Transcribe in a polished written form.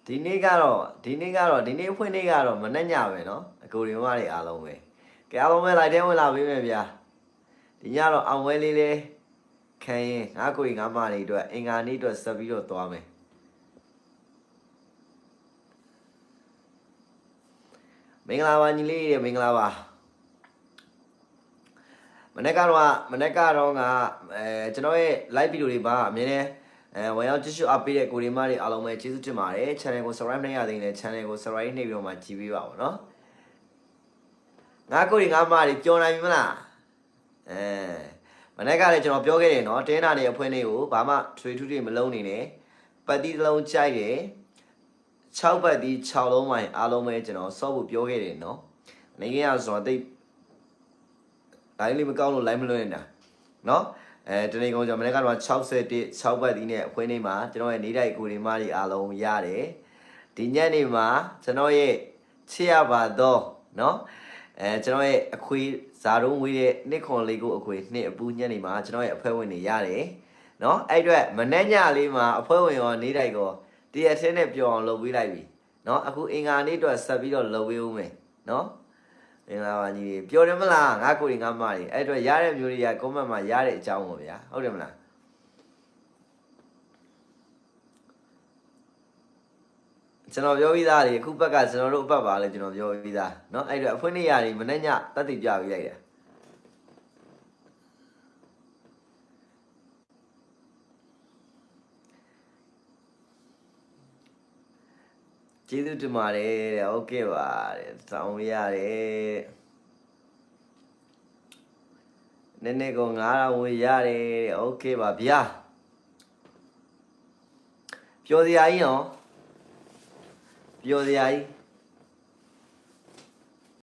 ဒီနေ့ဖွင့်နေ့ကတော့မနှက်ညပဲနော်အကိုတွေမတွေအားလုံးပဲကဲအားလုံးပဲလိုက်တဲ့ဝင်လာပေးမယ်ဗျာဒီညတော့အောင်ဝဲလေးလေးခံရင်ငါကိုငါမတွေအတွက်အင်္ဂါနေ့အတွက်ဆက်ပြီးတော့သွားမယ်မင်္ဂလာပါညီလေးတွေမင်္ဂလာပါမနေ့ကတော့ငါကျွန်တော်ရဲ့ live video တွေပါအမြဲတမ်းဝင်ရောက်ကြည့်ရှုအပ်ပေးတဲ့ကိုရီမားတွေအားလုံးပဲကျေးဇူးတင်ပါတယ် channel ကို subscribe မရသေးရင် channel ကို subscribe နှိပ်ပြီးတော့မှကြည့်ပေးပါဦးနော်ငါကိုရီငါမားတွေပြောနိုင်ပြီမလားမနေ့ကလည်းကျွန်တော်ပြောခဲ့တယ်နော်တင်းနာနေအဖွင့်လေးကိုဘာမှထွေထူးတွေမလုံးနေနဲ့ပတ်တီးတစ်လုံးကြိုက်တယ်6ပတ်တီး6လုံးပိုင်းအားလုံးပဲကျွန်တော်စောဖို့ပြောခဲ့တယ်နော်နေကရဆိုတော့တိတ်လေးမကောင်းလို့ live မလွှင့်နေတာနော်တနေ့ကောင်ကျွန်တော်မနေ့ကတော့61 6ပတ်တီးနဲ့အဖွင့်လေးမှာကျွန်တော်ရဲ့နေတိုက်ကိုရီမားတွေအားလုံးရတယ်ဒီညနေမှာကျွန်တော်ရဲ့ချစ်ရပါတော့နော်ကျွန်တော်ရဲ့အခွေဇာတုံးဝေးတဲ့နှစ်ခွန်လေးကိုအခွေနှစ်အပူညက်နေမှာကျွန်တော်ရဲ့အဖွဲ့ဝင်တွေရတယ်နော်အဲ့အတွက်မနေ့ညလေးမှာအဖွဲ့ဝင်ရောနေတိုက်ရောတရက်ထဲနဲ့ပြောအောင်လုပ်ပေးလိုက်ပြီနော်အခုအင်္ဂါနေ့အတွက်ဆက်ပြီးတော့လုပ်ပေးဦးမယ်နော်မင်္ဂလာပါညီပြောတယ်မလားငါကိုငါမတွေအဲ့အတွက်ရတဲ့မျိုးတွေက comment မှာရတဲ့အကြောင်းပေါ့ဗျာဟုတ်တယ်မလားကျွန်တော်ပြောပြီးသားလေအခုဘက်ကကျွန်တော်တို့အပတ်ပါလေကျွန်တော်ပြောပြီးသားเนาะအဲ့တော့အဖွင့်နေရတွေမနေ့ညတက်တည်ပြပြီးလိုက်တာကျေးဇူးတင်ပါတယ်တဲ့โอเคပါတဲ့စောင်းရတယ်နည်းနည်းက9000ဝေးရတယ်တဲ့โอเคပါဗျာပြောစရာကြီးနော်ပြောစရာကြီး